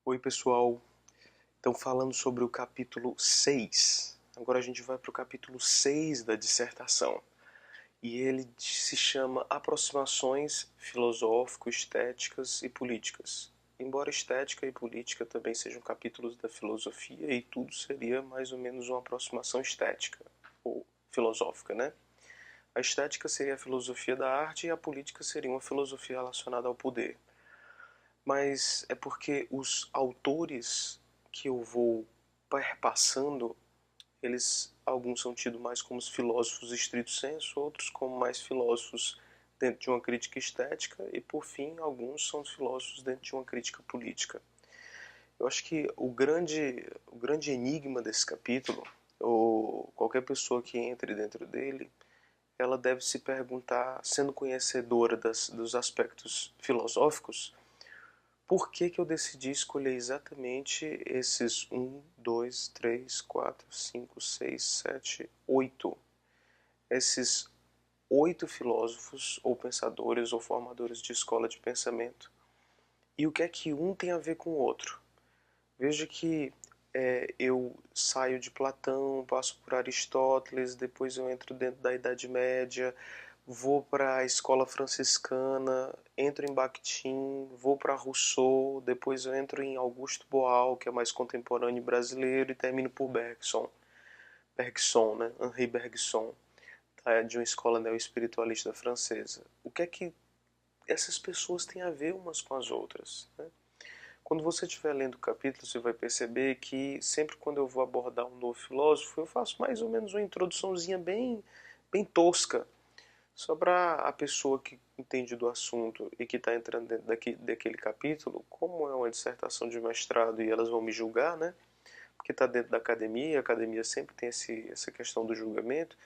Oi pessoal, então falando sobre o capítulo 6. Agora a gente vai para o capítulo 6 da dissertação. E ele se chama Aproximações filosófico-estéticas e políticas. Embora estética e política também sejam capítulos da filosofia, e tudo seria mais ou menos uma aproximação estética, ou filosófica, né? A estética seria a filosofia da arte e a política seria uma filosofia relacionada ao poder. Mas é porque os autores que eu vou perpassando, alguns são tidos mais como os filósofos estrito sensu, outros como mais filósofos dentro de uma crítica estética e, por fim, alguns são os filósofos dentro de uma crítica política. Eu acho que o grande enigma desse capítulo, ou qualquer pessoa que entre dentro dele, ela deve se perguntar, sendo conhecedora dos aspectos filosóficos, por que que eu decidi escolher exatamente esses 8? Esses 8 filósofos, ou pensadores, ou formadores de escola de pensamento. E o que é que um tem a ver com o outro? Veja que eu saio de Platão, passo por Aristóteles, depois eu entro dentro da Idade Média, vou para a escola franciscana, entro em Bakhtin, vou para Rousseau, depois eu entro em Augusto Boal, que é mais contemporâneo brasileiro, e termino por Bergson. Bergson, né? Henri Bergson, tá? De uma escola neo-espiritualista francesa. O que é que essas pessoas têm a ver umas com as outras, né? Quando você estiver lendo o capítulo, você vai perceber que sempre quando eu vou abordar um novo filósofo, eu faço mais ou menos uma introduçãozinha bem tosca, só para a pessoa que entende do assunto e que está entrando dentro daquele capítulo, como é uma dissertação de mestrado e elas vão me julgar, né? Porque está dentro da academia, e a academia sempre tem essa questão do julgamento,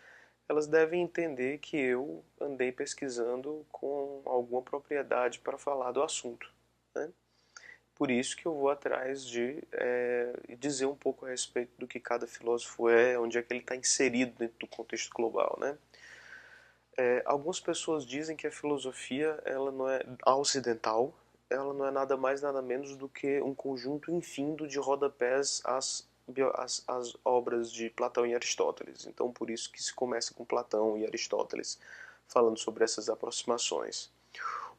elas devem entender que eu andei pesquisando com alguma propriedade para falar do assunto, né? Por isso que eu vou atrás de dizer um pouco a respeito do que cada filósofo é, onde é que ele está inserido dentro do contexto global, né? Algumas pessoas dizem que a filosofia, ela não é ocidental, ela não é nada mais nada menos do que um conjunto infindo de rodapés às obras de Platão e Aristóteles. Então por isso que se começa com Platão e Aristóteles falando sobre essas aproximações.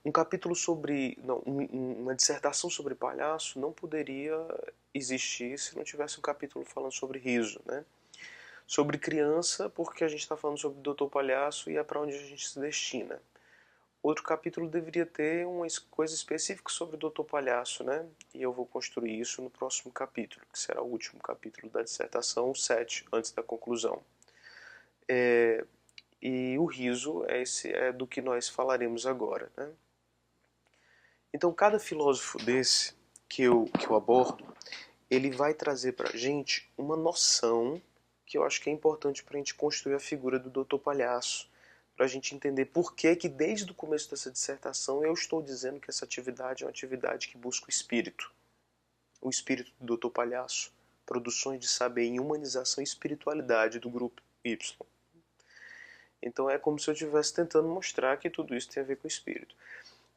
Um capítulo sobre, não, uma dissertação sobre palhaço não poderia existir se não tivesse um capítulo falando sobre riso, né? Sobre criança, porque a gente está falando sobre o Doutor Palhaço e é para onde a gente se destina. Outro capítulo deveria ter uma coisa específica sobre o Doutor Palhaço, né? E eu vou construir isso no próximo capítulo, que será o último capítulo da dissertação, o 7, antes da conclusão. E o riso é do que nós falaremos agora, né? Então, cada filósofo desse que eu abordo, ele vai trazer para a gente uma noção que eu acho que é importante para a gente construir a figura do Doutor Palhaço, para a gente entender por que desde o começo dessa dissertação eu estou dizendo que essa atividade é uma atividade que busca o espírito do Doutor Palhaço, produções de saber em humanização e espiritualidade do grupo Y. Então é como se eu estivesse tentando mostrar que tudo isso tem a ver com o espírito.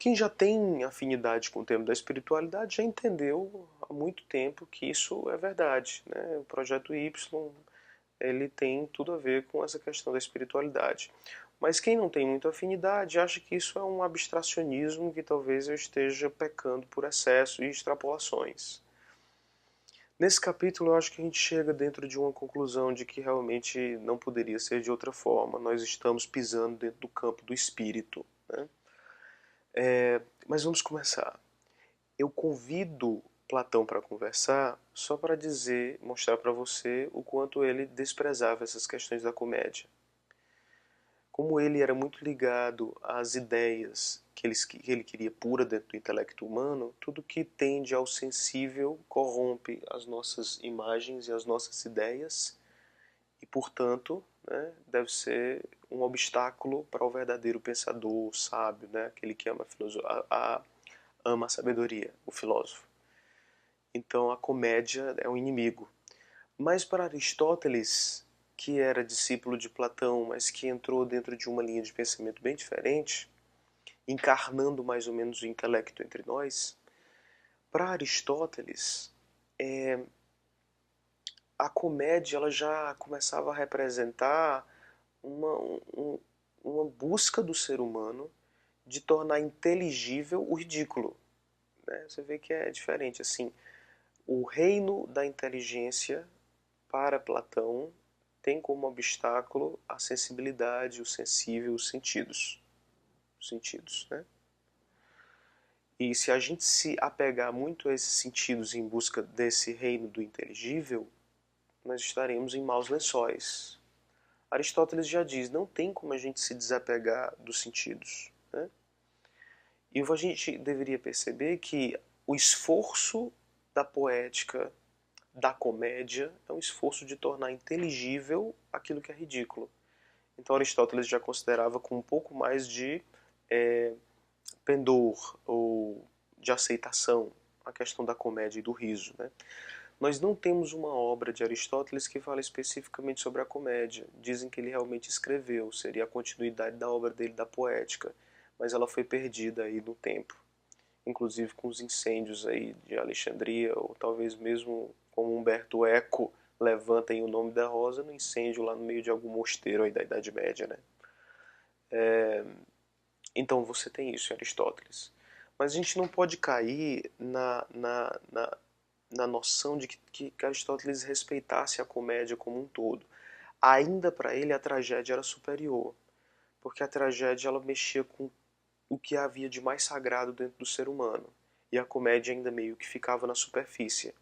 Quem já tem afinidade com o tema da espiritualidade já entendeu há muito tempo que isso é verdade, né? O projeto Y, ele tem tudo a ver com essa questão da espiritualidade. Mas quem não tem muita afinidade acha que isso é um abstracionismo, que talvez eu esteja pecando por excesso e extrapolações. Nesse capítulo eu acho que a gente chega dentro de uma conclusão de que realmente não poderia ser de outra forma. Nós estamos pisando dentro do campo do espírito, né? Mas vamos começar. Eu convido Platão para conversar só para dizer, mostrar para você o quanto ele desprezava essas questões da comédia. Como ele era muito ligado às ideias que ele queria pura dentro do intelecto humano, tudo que tende ao sensível corrompe as nossas imagens e as nossas ideias e, portanto, né, deve ser um obstáculo para o verdadeiro pensador, sábio, né, aquele que ama ama a sabedoria, o filósofo. Então a comédia é um inimigo. Mas para Aristóteles, que era discípulo de Platão, mas que entrou dentro de uma linha de pensamento bem diferente, encarnando mais ou menos o intelecto entre nós, Para Aristóteles, a comédia ela já começava a representar uma, uma busca do ser humano de tornar inteligível o ridículo. Né? Você vê que é diferente. Assim, o reino da inteligência, para Platão, tem como obstáculo a sensibilidade, o sensível, os sentidos. Os sentidos, né? E se a gente se apegar muito a esses sentidos em busca desse reino do inteligível, nós estaremos em maus lençóis. Aristóteles já diz, não tem como a gente se desapegar dos sentidos. Né? E a gente deveria perceber que o esforço da poética, da comédia, é um esforço de tornar inteligível aquilo que é ridículo. Então Aristóteles já considerava com um pouco mais de pendor ou de aceitação a questão da comédia e do riso. Né? Nós não temos uma obra de Aristóteles que fala especificamente sobre a comédia. Dizem que ele realmente escreveu, seria a continuidade da obra dele da poética, mas ela foi perdida aí no tempo. Inclusive com os incêndios aí de Alexandria, ou talvez mesmo como Humberto Eco levanta aí o nome da Rosa no incêndio lá no meio de algum mosteiro aí da Idade Média, né? Então você tem isso em Aristóteles. Mas a gente não pode cair na noção de que Aristóteles respeitasse a comédia como um todo. Ainda para ele a tragédia era superior, porque a tragédia ela mexia com o que havia de mais sagrado dentro do ser humano, e a comédia ainda meio que ficava na superfície,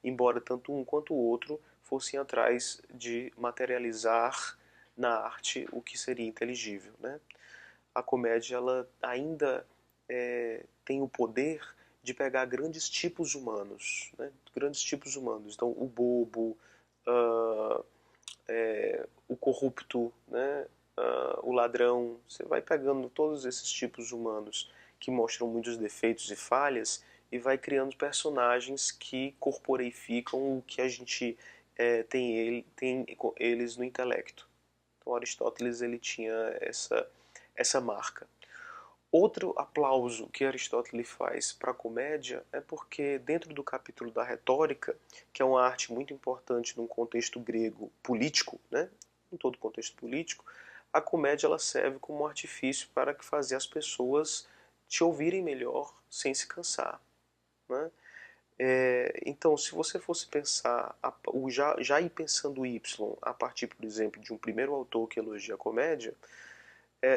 embora tanto um quanto o outro fossem atrás de materializar na arte o que seria inteligível. Né? A comédia ela ainda tem o poder de pegar grandes tipos humanos, né? Grandes tipos humanos. Então, o bobo, uh, o corrupto, né? O ladrão. Você vai pegando todos esses tipos humanos que mostram muitos defeitos e falhas e vai criando personagens que corporificam o que a gente tem eles no intelecto. Então, Aristóteles ele tinha essa marca. Outro aplauso que Aristóteles faz para a comédia é porque dentro do capítulo da retórica, que é uma arte muito importante num contexto grego político, né, em todo contexto político, a comédia ela serve como um artifício para fazer as pessoas te ouvirem melhor sem se cansar. Né? Então, se você fosse pensar, já ir pensando Y a partir, por exemplo, de um primeiro autor que elogia a comédia,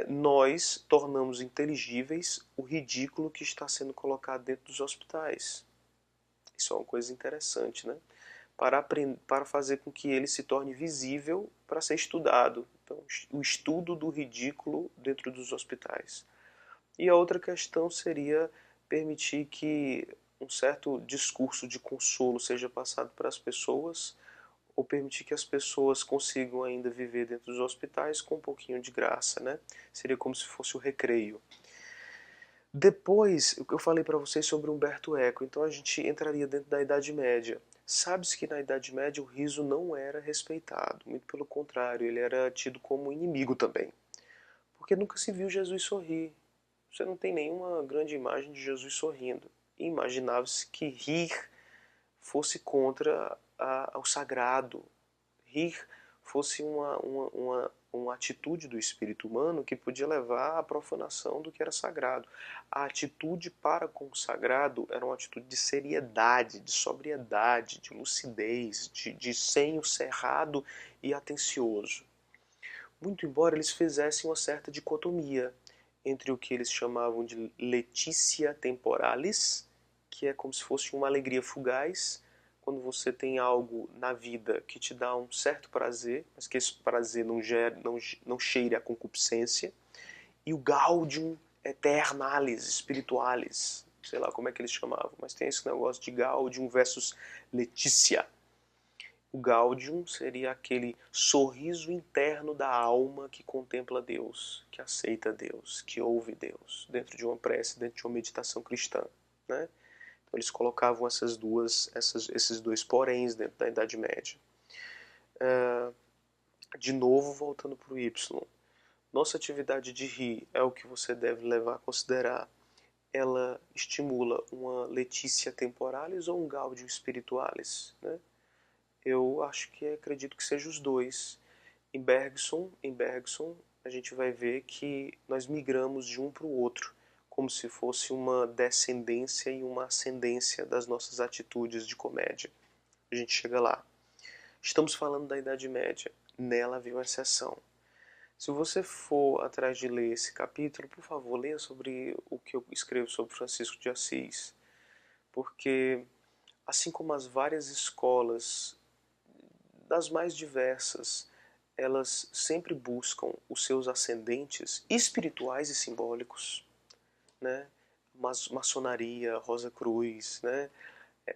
nós tornamos inteligíveis o ridículo que está sendo colocado dentro dos hospitais. Isso é uma coisa interessante, né? Para fazer com que ele se torne visível para ser estudado. Então, o estudo do ridículo dentro dos hospitais. E a outra questão seria permitir que um certo discurso de consolo seja passado para as pessoas, ou permitir que as pessoas consigam ainda viver dentro dos hospitais com um pouquinho de graça, né? Seria como se fosse o recreio. Depois, eu falei para vocês sobre Humberto Eco, então a gente entraria dentro da Idade Média. Sabe-se que na Idade Média o riso não era respeitado, muito pelo contrário, ele era tido como inimigo também. Porque nunca se viu Jesus sorrir. Você não tem nenhuma grande imagem de Jesus sorrindo. Imaginava-se que rir fosse contra o sagrado. Rir fosse uma atitude do espírito humano que podia levar à profanação do que era sagrado. A atitude para com o sagrado era uma atitude de seriedade, de sobriedade, de lucidez, de senho cerrado e atencioso. Muito embora eles fizessem uma certa dicotomia entre o que eles chamavam de letitia temporalis, que é como se fosse uma alegria fugaz, quando você tem algo na vida que te dá um certo prazer, mas que esse prazer não cheire a concupiscência, e o gaudium eternalis, spiritualis, sei lá como é que eles chamavam, mas tem esse negócio de gaudium versus letitia. O gaudium seria aquele sorriso interno da alma que contempla Deus, que aceita Deus, que ouve Deus, dentro de uma prece, dentro de uma meditação cristã. Né? Então eles colocavam esses dois poréns dentro da Idade Média. De novo, voltando para o Y. Nossa atividade de rir é o que você deve levar a considerar ela estimula uma leticia temporalis ou um gaudium spiritualis, né? Eu acredito que seja os dois. Em Bergson, a gente vai ver que nós migramos de um para o outro, como se fosse uma descendência e uma ascendência das nossas atitudes de comédia. A gente chega lá. Estamos falando da Idade Média. Nela havia uma exceção. Se você for atrás de ler esse capítulo, por favor, leia sobre o que eu escrevo sobre Francisco de Assis. Porque, assim como as várias escolas, das mais diversas, elas sempre buscam os seus ascendentes espirituais e simbólicos, né? Maçonaria, Rosa Cruz, né?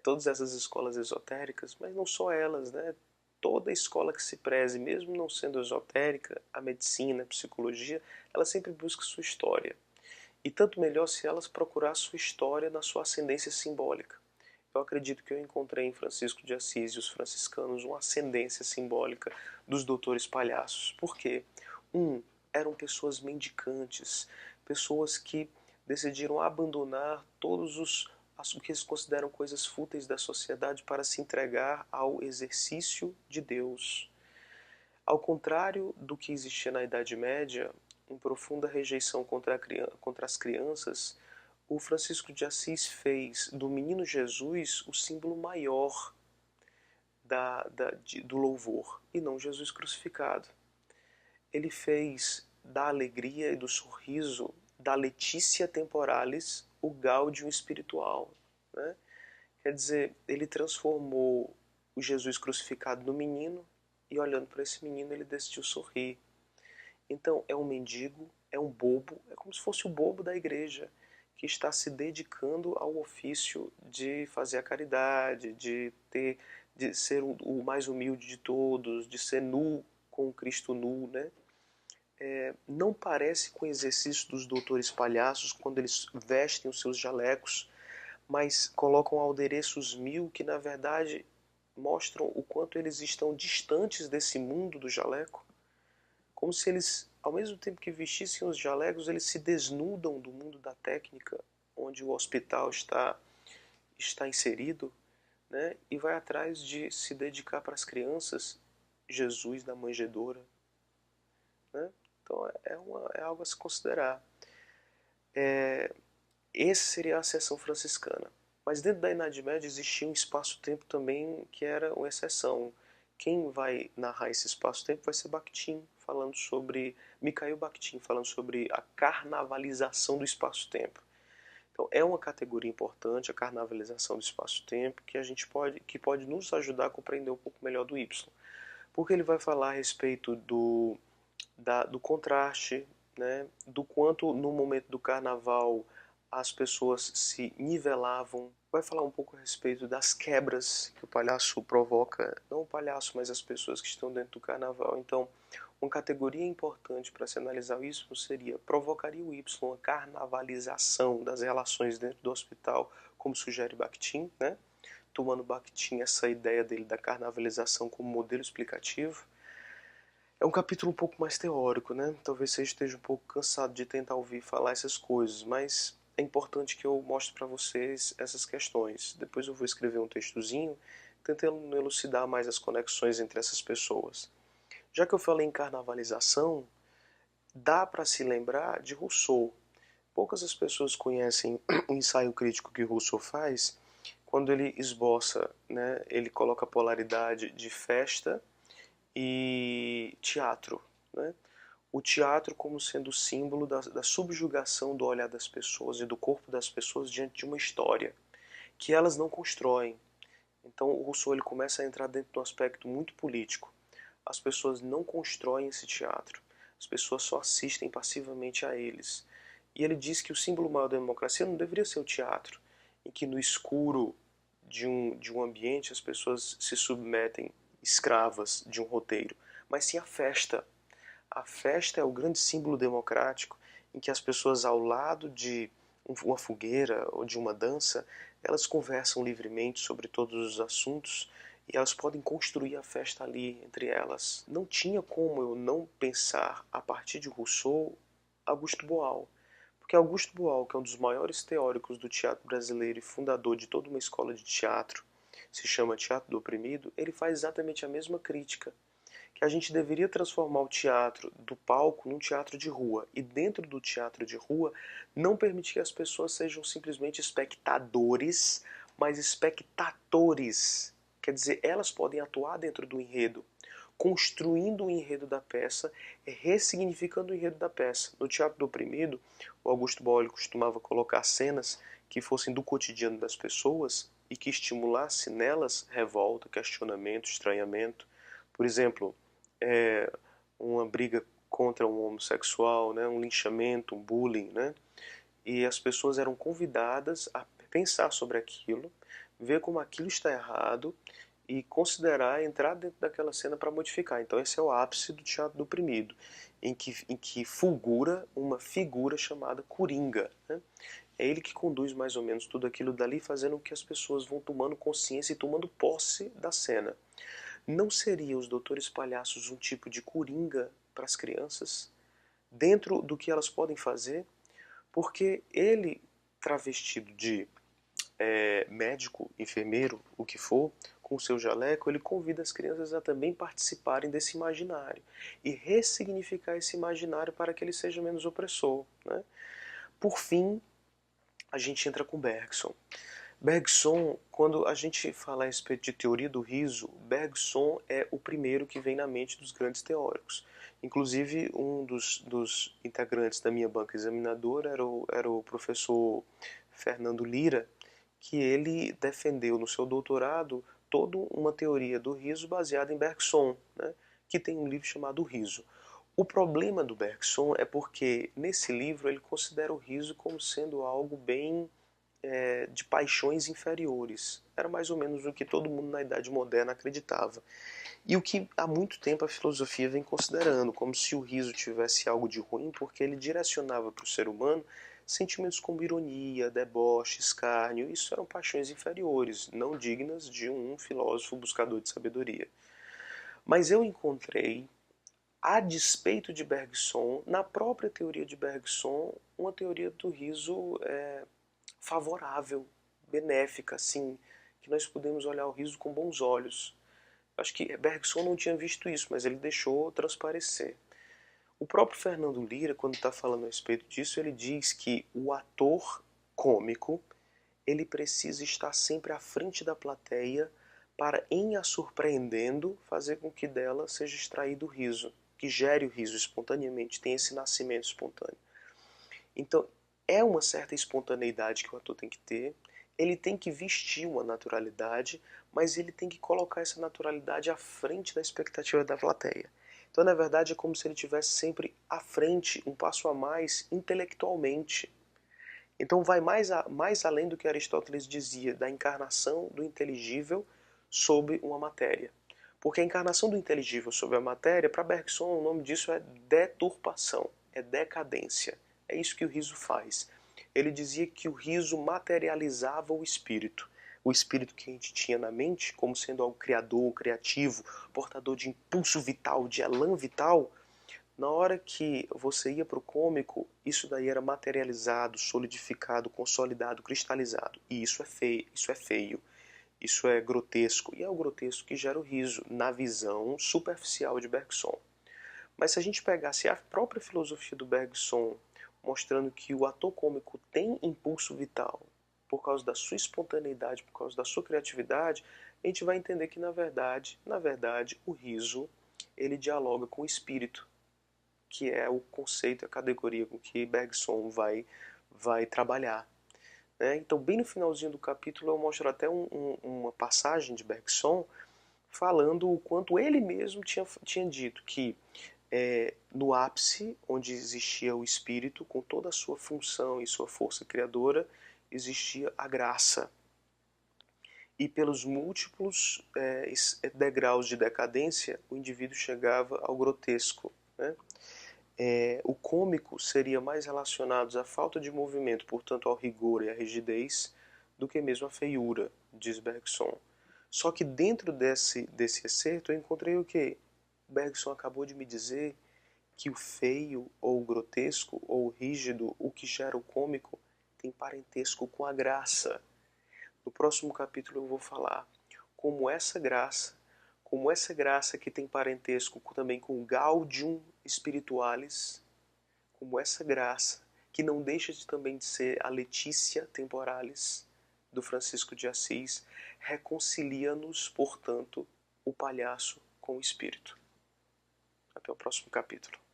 Todas essas escolas esotéricas, mas não só elas, né? Toda escola que se preze, mesmo não sendo esotérica, a medicina, a psicologia, ela sempre busca sua história. E tanto melhor se elas procurar sua história na sua ascendência simbólica. Eu acredito que eu encontrei em Francisco de Assis e os franciscanos uma ascendência simbólica dos doutores palhaços. Por quê? Eram pessoas mendicantes, pessoas que decidiram abandonar o que eles consideram coisas fúteis da sociedade para se entregar ao exercício de Deus. Ao contrário do que existia na Idade Média, em profunda rejeição contra as crianças, o Francisco de Assis fez do menino Jesus o símbolo maior do louvor, e não Jesus crucificado. Ele fez da alegria e do sorriso, da leticia temporalis, o gaudium espiritual, né? Quer dizer, ele transformou o Jesus crucificado no menino, e olhando para esse menino ele decidiu sorrir. Então é um mendigo, é um bobo, é como se fosse o bobo da igreja, que está se dedicando ao ofício de fazer a caridade, de ser o mais humilde de todos, de ser nu com o Cristo nu, né? Não parece com o exercício dos doutores palhaços quando eles vestem os seus jalecos, mas colocam adereços mil que na verdade mostram o quanto eles estão distantes desse mundo do jaleco, como se eles, ao mesmo tempo que vestissem os jalecos, eles se desnudam do mundo da técnica, onde o hospital está inserido, né? E vai atrás de se dedicar para as crianças, Jesus na manjedoura, né? Então é algo a se considerar. Essa seria a seção franciscana. Mas dentro da Idade Média existia um espaço-tempo também que era uma exceção. Quem vai narrar esse espaço-tempo vai ser Bakhtin, falando sobre Mikhail Bakhtin, falando sobre a carnavalização do espaço-tempo. Então é uma categoria importante a carnavalização do espaço-tempo que pode nos ajudar a compreender um pouco melhor do Y, porque ele vai falar a respeito do contraste, né, do quanto no momento do carnaval as pessoas se nivelavam. Vai falar um pouco a respeito das quebras que o palhaço provoca, não o palhaço, mas as pessoas que estão dentro do carnaval. Então, uma categoria importante para se analisar isso seria: provocaria o Y uma carnavalização das relações dentro do hospital, como sugere Bakhtin, né? Tomando Bakhtin essa ideia dele da carnavalização como modelo explicativo. É um capítulo um pouco mais teórico, né? Talvez você esteja um pouco cansado de tentar ouvir falar essas coisas, mas é importante que eu mostre para vocês essas questões. Depois eu vou escrever um textozinho tentando elucidar mais as conexões entre essas pessoas. Já que eu falei em carnavalização, dá para se lembrar de Rousseau. Poucas as pessoas conhecem o ensaio crítico que Rousseau faz quando ele esboça, né? Ele coloca a polaridade de festa e teatro, né? O teatro como sendo o símbolo da subjugação do olhar das pessoas e do corpo das pessoas diante de uma história que elas não constroem. Então o Rousseau ele começa a entrar dentro de um aspecto muito político. As pessoas não constroem esse teatro, as pessoas só assistem passivamente a eles. E ele diz que o símbolo maior da democracia não deveria ser o teatro, em que no escuro de um ambiente as pessoas se submetem escravas de um roteiro, mas sim a festa. A festa é o grande símbolo democrático em que as pessoas ao lado de uma fogueira ou de uma dança, elas conversam livremente sobre todos os assuntos e elas podem construir a festa ali entre elas. Não tinha como eu não pensar, a partir de Rousseau, Augusto Boal, Porque Augusto Boal, que é um dos maiores teóricos do teatro brasileiro e fundador de toda uma escola de teatro, se chama Teatro do Oprimido, ele faz exatamente a mesma crítica, que a gente deveria transformar o teatro do palco num teatro de rua, e dentro do teatro de rua não permitir que as pessoas sejam simplesmente espectadores, mas espectatores. Quer dizer, elas podem atuar dentro do enredo, construindo o enredo da peça, ressignificando o enredo da peça. No Teatro do Oprimido, o Augusto Boal costumava colocar cenas que fossem do cotidiano das pessoas e que estimulasse nelas revolta, questionamento, estranhamento. Por exemplo, uma briga contra um homossexual, né, um linchamento, um bullying, né, e as pessoas eram convidadas a pensar sobre aquilo, ver como aquilo está errado e considerar entrar dentro daquela cena para modificar. Então esse é o ápice do teatro do oprimido, em que fulgura uma figura chamada Coringa, né? É ele que conduz mais ou menos tudo aquilo dali, fazendo com que as pessoas vão tomando consciência e tomando posse da cena. Não seria os Doutores Palhaços um tipo de coringa para as crianças, dentro do que elas podem fazer? Porque ele, travestido de médico, enfermeiro, o que for, com o seu jaleco, ele convida as crianças a também participarem desse imaginário e ressignificar esse imaginário para que ele seja menos opressor, né? Por fim, a gente entra com Bergson. Bergson, quando a gente fala a respeito de teoria do riso, Bergson é o primeiro que vem na mente dos grandes teóricos. Inclusive, um dos integrantes da minha banca examinadora era o professor Fernando Lira, que ele defendeu no seu doutorado toda uma teoria do riso baseada em Bergson, né, que tem um livro chamado O Riso. O problema do Bergson é porque nesse livro ele considera o riso como sendo algo bem de paixões inferiores. Era mais ou menos o que todo mundo na Idade Moderna acreditava. E o que há muito tempo a filosofia vem considerando, como se o riso tivesse algo de ruim, porque ele direcionava para o ser humano sentimentos como ironia, deboche, escárnio. Isso eram paixões inferiores, não dignas de um filósofo buscador de sabedoria. Mas eu encontrei, a despeito de Bergson, na própria teoria de Bergson, uma teoria do riso favorável, benéfica, assim, que nós podemos olhar o riso com bons olhos. Acho que Bergson não tinha visto isso, mas ele deixou transparecer. O próprio Fernando Lira, quando está falando a respeito disso, ele diz que o ator cômico ele precisa estar sempre à frente da plateia para, em a surpreendendo, fazer com que dela seja extraído o riso, que gere o riso espontaneamente, tem esse nascimento espontâneo. Então, é uma certa espontaneidade que o ator tem que ter, ele tem que vestir uma naturalidade, mas ele tem que colocar essa naturalidade à frente da expectativa da plateia. Então, na verdade, é como se ele estivesse sempre à frente, um passo a mais, intelectualmente. Então, vai mais além do que Aristóteles dizia, da encarnação do inteligível sobre uma matéria. Porque a encarnação do inteligível sobre a matéria, para Bergson, o nome disso é deturpação, é decadência. É isso que o riso faz. Ele dizia que o riso materializava o espírito que a gente tinha na mente, como sendo algo criador, criativo, portador de impulso vital, de elan vital. Na hora que você ia para o cômico, isso daí era materializado, solidificado, consolidado, cristalizado. E isso é feio, isso é grotesco. E é o grotesco que gera o riso, na visão superficial de Bergson. Mas se a gente pegasse a própria filosofia do Bergson, mostrando que o ator cômico tem impulso vital, por causa da sua espontaneidade, por causa da sua criatividade, a gente vai entender que, na verdade, o riso, ele dialoga com o espírito, que é o conceito, a categoria com que Bergson vai trabalhar. Né? Então, bem no finalzinho do capítulo, eu mostro até uma passagem de Bergson falando o quanto ele mesmo tinha dito que no ápice, onde existia o espírito, com toda a sua função e sua força criadora, existia a graça. E pelos múltiplos degraus de decadência, o indivíduo chegava ao grotesco. Né? O cômico seria mais relacionado à falta de movimento, portanto ao rigor e à rigidez, do que mesmo à feiura, diz Bergson. Só que dentro desse excerto eu encontrei o que Bergson acabou de me dizer, que o feio ou o grotesco ou o rígido, o que gera o cômico, tem parentesco com a graça. No próximo capítulo eu vou falar como essa graça que tem parentesco também com o Gaudium Spiritualis, como essa graça que não deixa também de ser a Letícia Temporalis do Francisco de Assis, reconcilia-nos, portanto, o palhaço com o espírito. Até o próximo capítulo.